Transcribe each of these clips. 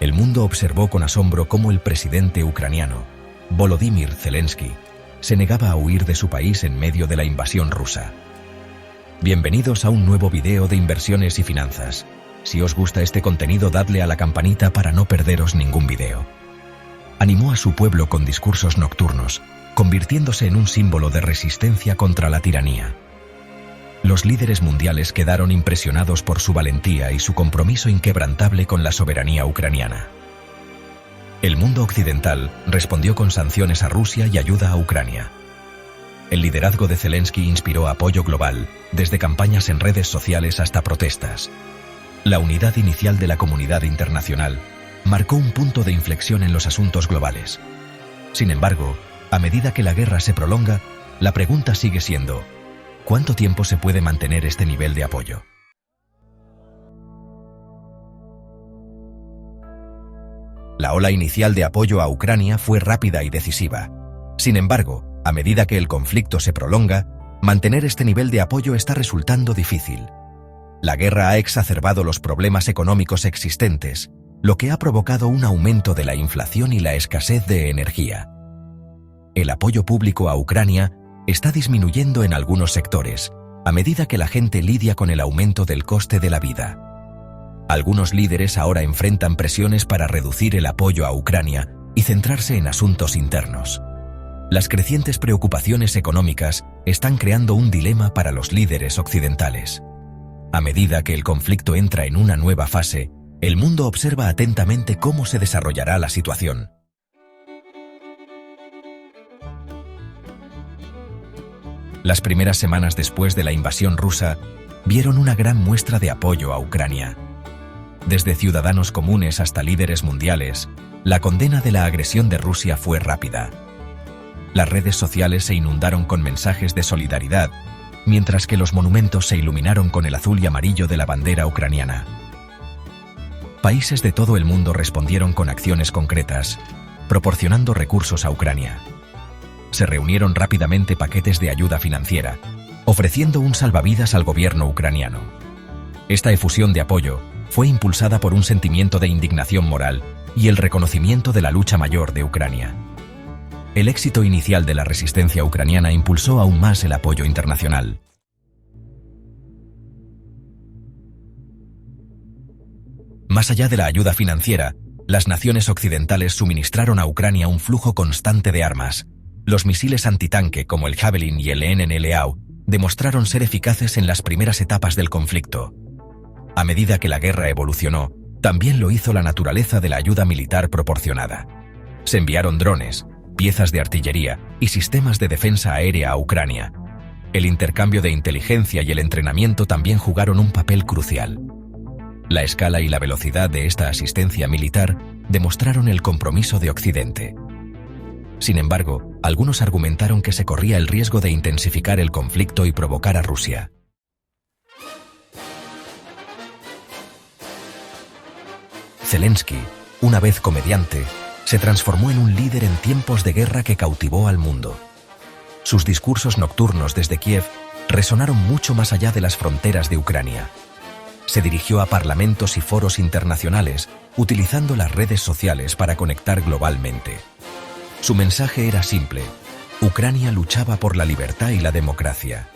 el mundo observó con asombro cómo el presidente ucraniano, Volodymyr Zelensky, se negaba a huir de su país en medio de la invasión rusa. Bienvenidos a un nuevo video de inversiones y finanzas. Si os gusta este contenido, dadle a la campanita para no perderos ningún video. Animó a su pueblo con discursos nocturnos, convirtiéndose en un símbolo de resistencia contra la tiranía. Los líderes mundiales quedaron impresionados por su valentía y su compromiso inquebrantable con la soberanía ucraniana. El mundo occidental respondió con sanciones a Rusia y ayuda a Ucrania. El liderazgo de Zelensky inspiró apoyo global, desde campañas en redes sociales hasta protestas. La unidad inicial de la comunidad internacional marcó un punto de inflexión en los asuntos globales. Sin embargo, a medida que la guerra se prolonga, la pregunta sigue siendo: ¿cuánto tiempo se puede mantener este nivel de apoyo? La ola inicial de apoyo a Ucrania fue rápida y decisiva. Sin embargo, a medida que el conflicto se prolonga, mantener este nivel de apoyo está resultando difícil. La guerra ha exacerbado los problemas económicos existentes, lo que ha provocado un aumento de la inflación y la escasez de energía. El apoyo público a Ucrania está disminuyendo en algunos sectores, a medida que la gente lidia con el aumento del coste de la vida. Algunos líderes ahora enfrentan presiones para reducir el apoyo a Ucrania y centrarse en asuntos internos. Las crecientes preocupaciones económicas están creando un dilema para los líderes occidentales. A medida que el conflicto entra en una nueva fase, el mundo observa atentamente cómo se desarrollará la situación. Las primeras semanas después de la invasión rusa vieron una gran muestra de apoyo a Ucrania. Desde ciudadanos comunes hasta líderes mundiales, la condena de la agresión de Rusia fue rápida. Las redes sociales se inundaron con mensajes de solidaridad, mientras que los monumentos se iluminaron con el azul y amarillo de la bandera ucraniana. Países de todo el mundo respondieron con acciones concretas, proporcionando recursos a Ucrania. Se reunieron rápidamente paquetes de ayuda financiera, ofreciendo un salvavidas al gobierno ucraniano. Esta efusión de apoyo fue impulsada por un sentimiento de indignación moral y el reconocimiento de la lucha mayor de Ucrania. El éxito inicial de la resistencia ucraniana impulsó aún más el apoyo internacional. Más allá de la ayuda financiera, las naciones occidentales suministraron a Ucrania un flujo constante de armas. Los misiles antitanque como el Javelin y el NNLAW demostraron ser eficaces en las primeras etapas del conflicto. A medida que la guerra evolucionó, también lo hizo la naturaleza de la ayuda militar proporcionada. Se enviaron drones, piezas de artillería y sistemas de defensa aérea a Ucrania. El intercambio de inteligencia y el entrenamiento también jugaron un papel crucial. La escala y la velocidad de esta asistencia militar demostraron el compromiso de Occidente. Sin embargo, algunos argumentaron que se corría el riesgo de intensificar el conflicto y provocar a Rusia. Zelensky, una vez comediante, se transformó en un líder en tiempos de guerra que cautivó al mundo. Sus discursos nocturnos desde Kiev resonaron mucho más allá de las fronteras de Ucrania. Se dirigió a parlamentos y foros internacionales, utilizando las redes sociales para conectar globalmente. Su mensaje era simple: Ucrania luchaba por la libertad y la democracia.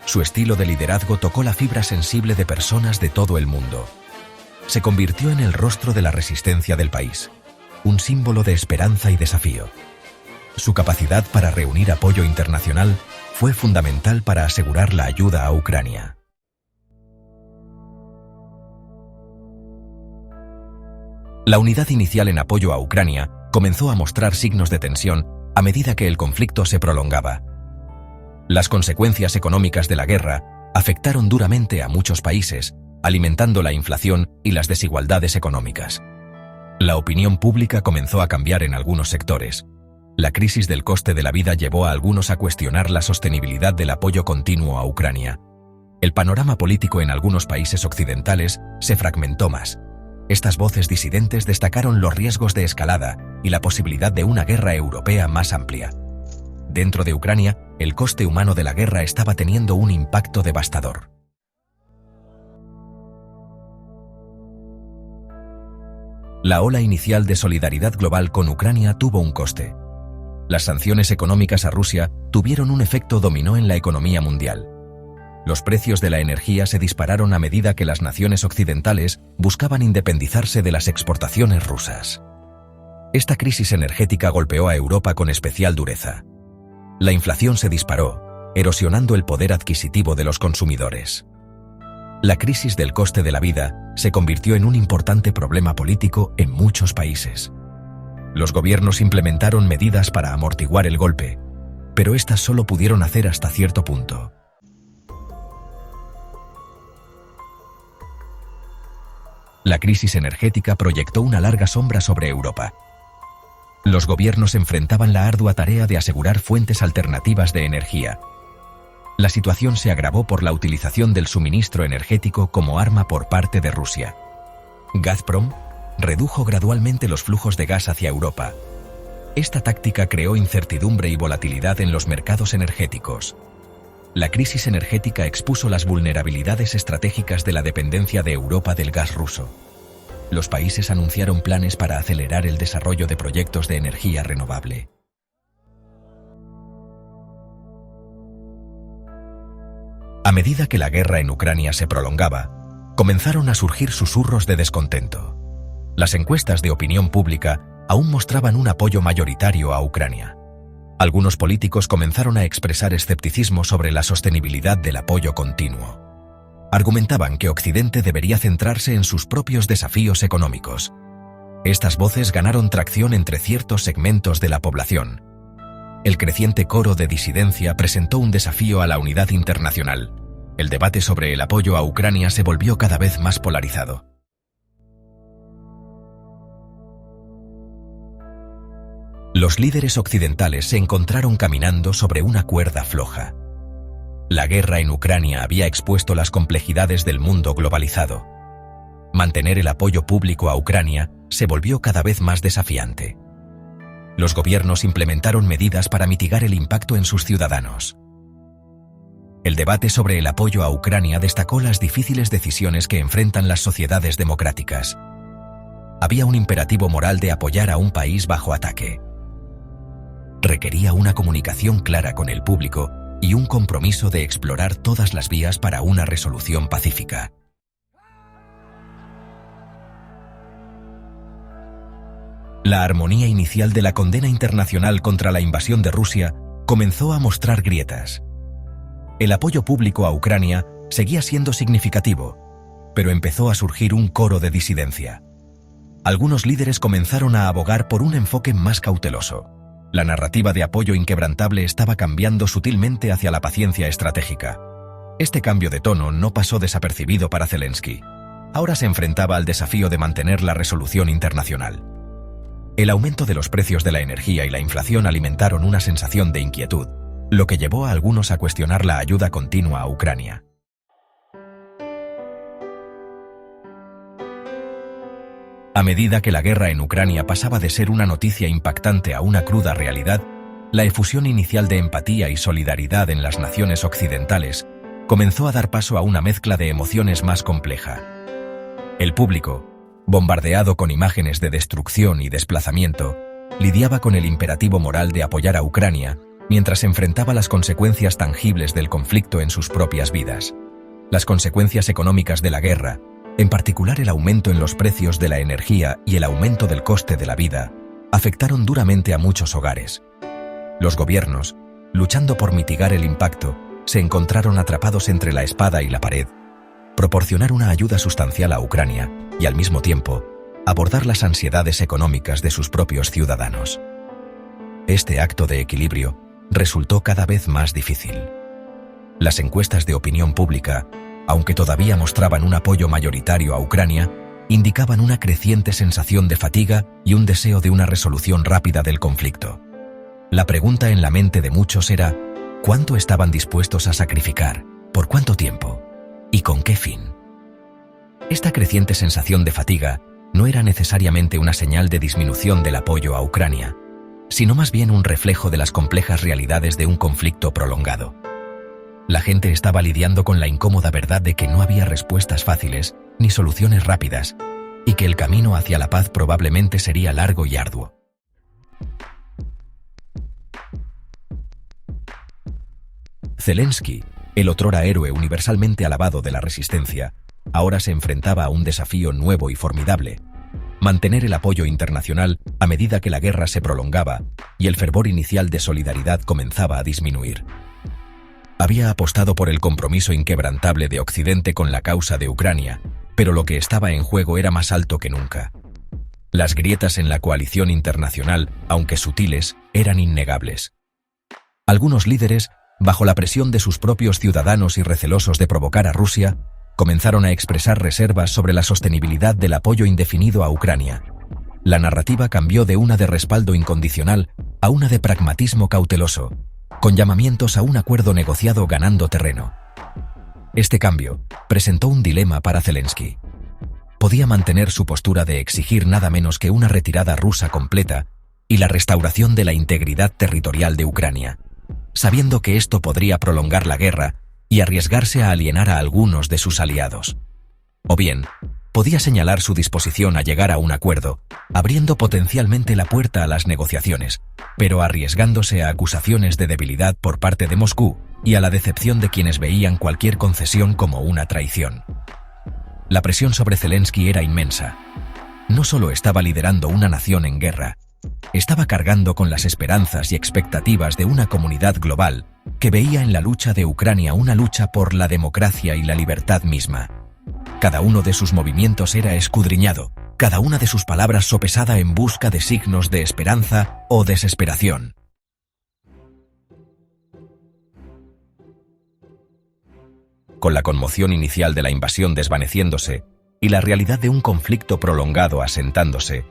Su estilo de liderazgo tocó la fibra sensible de personas de todo el mundo. Se convirtió en el rostro de la resistencia del país, un símbolo de esperanza y desafío. Su capacidad para reunir apoyo internacional fue fundamental para asegurar la ayuda a Ucrania. La unidad inicial en apoyo a Ucrania comenzó a mostrar signos de tensión a medida que el conflicto se prolongaba. Las consecuencias económicas de la guerra afectaron duramente a muchos países, alimentando la inflación y las desigualdades económicas. La opinión pública comenzó a cambiar en algunos sectores. La crisis del coste de la vida llevó a algunos a cuestionar la sostenibilidad del apoyo continuo a Ucrania. El panorama político en algunos países occidentales se fragmentó más. Estas voces disidentes destacaron los riesgos de escalada y la posibilidad de una guerra europea más amplia. Dentro de Ucrania, el coste humano de la guerra estaba teniendo un impacto devastador. La ola inicial de solidaridad global con Ucrania tuvo un coste. Las sanciones económicas a Rusia tuvieron un efecto dominó en la economía mundial. Los precios de la energía se dispararon a medida que las naciones occidentales buscaban independizarse de las exportaciones rusas. Esta crisis energética golpeó a Europa con especial dureza. La inflación se disparó, erosionando el poder adquisitivo de los consumidores. La crisis del coste de la vida se convirtió en un importante problema político en muchos países. Los gobiernos implementaron medidas para amortiguar el golpe, pero estas solo pudieron hacer hasta cierto punto. La crisis energética proyectó una larga sombra sobre Europa. Los gobiernos enfrentaban la ardua tarea de asegurar fuentes alternativas de energía. La situación se agravó por la utilización del suministro energético como arma por parte de Rusia. Gazprom redujo gradualmente los flujos de gas hacia Europa. Esta táctica creó incertidumbre y volatilidad en los mercados energéticos. La crisis energética expuso las vulnerabilidades estratégicas de la dependencia de Europa del gas ruso. Los países anunciaron planes para acelerar el desarrollo de proyectos de energía renovable. A medida que la guerra en Ucrania se prolongaba, comenzaron a surgir susurros de descontento. Las encuestas de opinión pública aún mostraban un apoyo mayoritario a Ucrania. Algunos políticos comenzaron a expresar escepticismo sobre la sostenibilidad del apoyo continuo. Argumentaban que Occidente debería centrarse en sus propios desafíos económicos. Estas voces ganaron tracción entre ciertos segmentos de la población. El creciente coro de disidencia presentó un desafío a la unidad internacional. El debate sobre el apoyo a Ucrania se volvió cada vez más polarizado. Los líderes occidentales se encontraron caminando sobre una cuerda floja. La guerra en Ucrania había expuesto las complejidades del mundo globalizado. Mantener el apoyo público a Ucrania se volvió cada vez más desafiante. Los gobiernos implementaron medidas para mitigar el impacto en sus ciudadanos. El debate sobre el apoyo a Ucrania destacó las difíciles decisiones que enfrentan las sociedades democráticas. Había un imperativo moral de apoyar a un país bajo ataque. Requería una comunicación clara con el público y un compromiso de explorar todas las vías para una resolución pacífica. La armonía inicial de la condena internacional contra la invasión de Rusia comenzó a mostrar grietas. El apoyo público a Ucrania seguía siendo significativo, pero empezó a surgir un coro de disidencia. Algunos líderes comenzaron a abogar por un enfoque más cauteloso. La narrativa de apoyo inquebrantable estaba cambiando sutilmente hacia la paciencia estratégica. Este cambio de tono no pasó desapercibido para Zelensky. Ahora se enfrentaba al desafío de mantener la resolución internacional. El aumento de los precios de la energía y la inflación alimentaron una sensación de inquietud, lo que llevó a algunos a cuestionar la ayuda continua a Ucrania. A medida que la guerra en Ucrania pasaba de ser una noticia impactante a una cruda realidad, la efusión inicial de empatía y solidaridad en las naciones occidentales comenzó a dar paso a una mezcla de emociones más compleja. El público, bombardeado con imágenes de destrucción y desplazamiento, lidiaba con el imperativo moral de apoyar a Ucrania mientras enfrentaba las consecuencias tangibles del conflicto en sus propias vidas. Las consecuencias económicas de la guerra, en particular el aumento en los precios de la energía y el aumento del coste de la vida, afectaron duramente a muchos hogares. Los gobiernos, luchando por mitigar el impacto, se encontraron atrapados entre la espada y la pared. Proporcionar una ayuda sustancial a Ucrania y, al mismo tiempo, abordar las ansiedades económicas de sus propios ciudadanos. Este acto de equilibrio resultó cada vez más difícil. Las encuestas de opinión pública, aunque todavía mostraban un apoyo mayoritario a Ucrania, indicaban una creciente sensación de fatiga y un deseo de una resolución rápida del conflicto. La pregunta en la mente de muchos era: ¿cuánto estaban dispuestos a sacrificar? ¿Por cuánto tiempo? ¿Y con qué fin? Esta creciente sensación de fatiga no era necesariamente una señal de disminución del apoyo a Ucrania, sino más bien un reflejo de las complejas realidades de un conflicto prolongado. La gente estaba lidiando con la incómoda verdad de que no había respuestas fáciles ni soluciones rápidas, y que el camino hacia la paz probablemente sería largo y arduo. Zelensky, el otrora héroe universalmente alabado de la resistencia, ahora se enfrentaba a un desafío nuevo y formidable: mantener el apoyo internacional a medida que la guerra se prolongaba y el fervor inicial de solidaridad comenzaba a disminuir. Había apostado por el compromiso inquebrantable de Occidente con la causa de Ucrania, pero lo que estaba en juego era más alto que nunca. Las grietas en la coalición internacional, aunque sutiles, eran innegables. Algunos líderes, bajo la presión de sus propios ciudadanos y recelosos de provocar a Rusia, comenzaron a expresar reservas sobre la sostenibilidad del apoyo indefinido a Ucrania. La narrativa cambió de una de respaldo incondicional a una de pragmatismo cauteloso, con llamamientos a un acuerdo negociado ganando terreno. Este cambio presentó un dilema para Zelensky. Podía mantener su postura de exigir nada menos que una retirada rusa completa y la restauración de la integridad territorial de Ucrania, sabiendo que esto podría prolongar la guerra y arriesgarse a alienar a algunos de sus aliados. O bien, podía señalar su disposición a llegar a un acuerdo, abriendo potencialmente la puerta a las negociaciones, pero arriesgándose a acusaciones de debilidad por parte de Moscú y a la decepción de quienes veían cualquier concesión como una traición. La presión sobre Zelensky era inmensa. No solo estaba liderando una nación en guerra, estaba cargando con las esperanzas y expectativas de una comunidad global que veía en la lucha de Ucrania una lucha por la democracia y la libertad misma. Cada uno de sus movimientos era escudriñado, cada una de sus palabras sopesada en busca de signos de esperanza o desesperación. Con la conmoción inicial de la invasión desvaneciéndose y la realidad de un conflicto prolongado asentándose,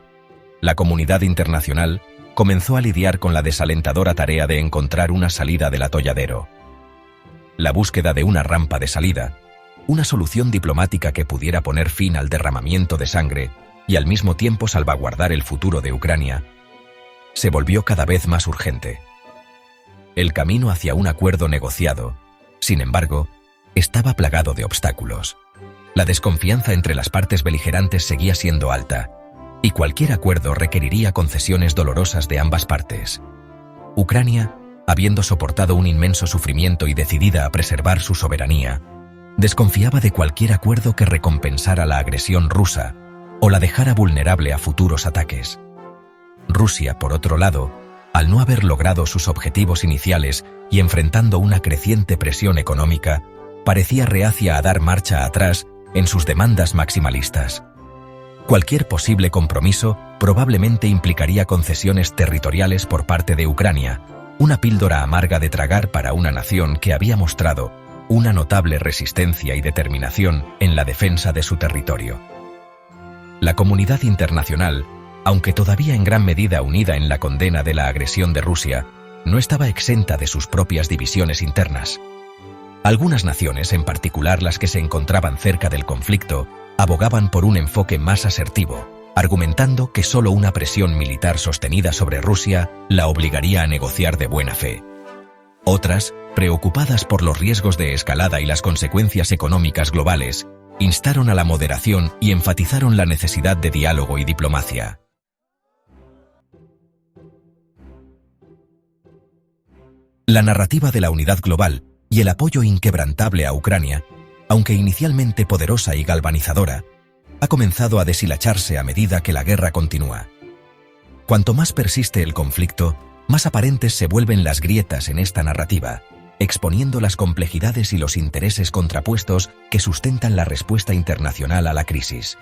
la comunidad internacional comenzó a lidiar con la desalentadora tarea de encontrar una salida del atolladero. La búsqueda de una rampa de salida, una solución diplomática que pudiera poner fin al derramamiento de sangre y al mismo tiempo salvaguardar el futuro de Ucrania, se volvió cada vez más urgente. El camino hacia un acuerdo negociado, sin embargo, estaba plagado de obstáculos. La desconfianza entre las partes beligerantes seguía siendo alta, y cualquier acuerdo requeriría concesiones dolorosas de ambas partes. Ucrania, habiendo soportado un inmenso sufrimiento y decidida a preservar su soberanía, desconfiaba de cualquier acuerdo que recompensara la agresión rusa o la dejara vulnerable a futuros ataques. Rusia, por otro lado, al no haber logrado sus objetivos iniciales y enfrentando una creciente presión económica, parecía reacia a dar marcha atrás en sus demandas maximalistas. Cualquier posible compromiso probablemente implicaría concesiones territoriales por parte de Ucrania, una píldora amarga de tragar para una nación que había mostrado una notable resistencia y determinación en la defensa de su territorio. La comunidad internacional, aunque todavía en gran medida unida en la condena de la agresión de Rusia, no estaba exenta de sus propias divisiones internas. Algunas naciones, en particular las que se encontraban cerca del conflicto, abogaban por un enfoque más asertivo, argumentando que solo una presión militar sostenida sobre Rusia la obligaría a negociar de buena fe. Otras, preocupadas por los riesgos de escalada y las consecuencias económicas globales, instaron a la moderación y enfatizaron la necesidad de diálogo y diplomacia. La narrativa de la unidad global y el apoyo inquebrantable a Ucrania, aunque inicialmente poderosa y galvanizadora, ha comenzado a deshilacharse a medida que la guerra continúa. Cuanto más persiste el conflicto, más aparentes se vuelven las grietas en esta narrativa, exponiendo las complejidades y los intereses contrapuestos que sustentan la respuesta internacional a la crisis.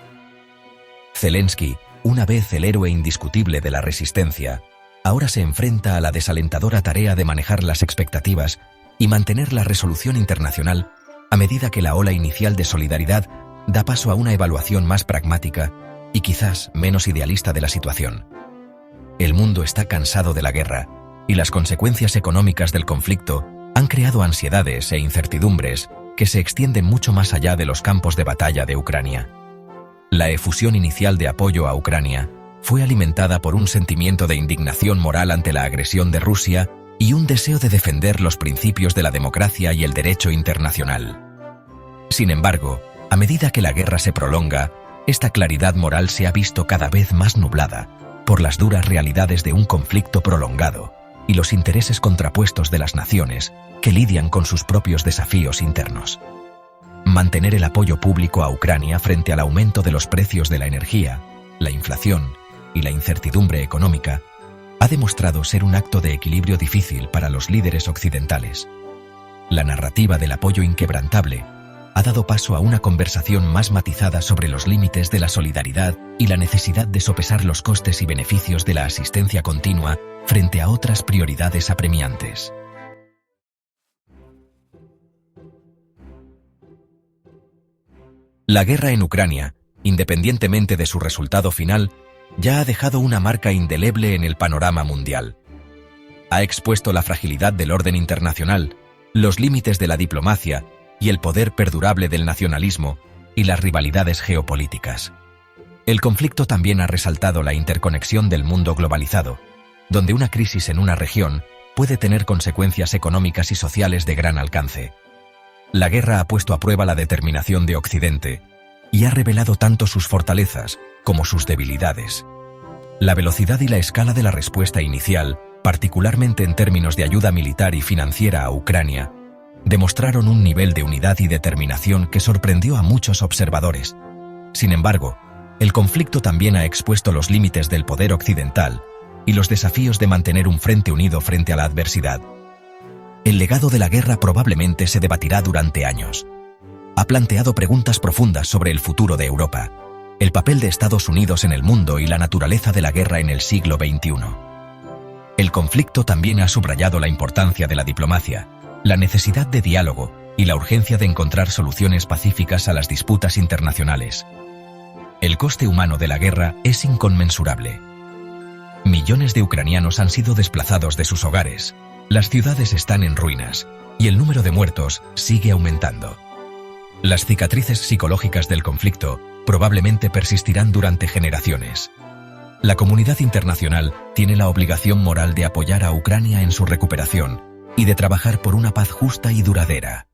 Zelensky, una vez el héroe indiscutible de la resistencia, ahora se enfrenta a la desalentadora tarea de manejar las expectativas y mantener la resolución internacional a medida que la ola inicial de solidaridad da paso a una evaluación más pragmática y quizás menos idealista de la situación. El mundo está cansado de la guerra y las consecuencias económicas del conflicto han creado ansiedades e incertidumbres que se extienden mucho más allá de los campos de batalla de Ucrania. La efusión inicial de apoyo a Ucrania fue alimentada por un sentimiento de indignación moral ante la agresión de Rusia y un deseo de defender los principios de la democracia y el derecho internacional. Sin embargo, a medida que la guerra se prolonga, esta claridad moral se ha visto cada vez más nublada por las duras realidades de un conflicto prolongado y los intereses contrapuestos de las naciones que lidian con sus propios desafíos internos. Mantener el apoyo público a Ucrania frente al aumento de los precios de la energía, la inflación y la incertidumbre económica ha demostrado ser un acto de equilibrio difícil para los líderes occidentales. La narrativa del apoyo inquebrantable ha dado paso a una conversación más matizada sobre los límites de la solidaridad y la necesidad de sopesar los costes y beneficios de la asistencia continua frente a otras prioridades apremiantes. La guerra en Ucrania, independientemente de su resultado final, ya ha dejado una marca indeleble en el panorama mundial. Ha expuesto la fragilidad del orden internacional, los límites de la diplomacia y el poder perdurable del nacionalismo y las rivalidades geopolíticas. El conflicto también ha resaltado la interconexión del mundo globalizado, donde una crisis en una región puede tener consecuencias económicas y sociales de gran alcance. La guerra ha puesto a prueba la determinación de Occidente y ha revelado tanto sus fortalezas como sus debilidades. La velocidad y la escala de la respuesta inicial, particularmente en términos de ayuda militar y financiera a Ucrania, demostraron un nivel de unidad y determinación que sorprendió a muchos observadores. Sin embargo, el conflicto también ha expuesto los límites del poder occidental y los desafíos de mantener un frente unido frente a la adversidad. El legado de la guerra probablemente se debatirá durante años. Ha planteado preguntas profundas sobre el futuro de Europa, el papel de Estados Unidos en el mundo y la naturaleza de la guerra en el siglo XXI. El conflicto también ha subrayado la importancia de la diplomacia, la necesidad de diálogo y la urgencia de encontrar soluciones pacíficas a las disputas internacionales. El coste humano de la guerra es inconmensurable. Millones de ucranianos han sido desplazados de sus hogares, las ciudades están en ruinas y el número de muertos sigue aumentando. Las cicatrices psicológicas del conflicto probablemente persistirán durante generaciones. La comunidad internacional tiene la obligación moral de apoyar a Ucrania en su recuperación y de trabajar por una paz justa y duradera.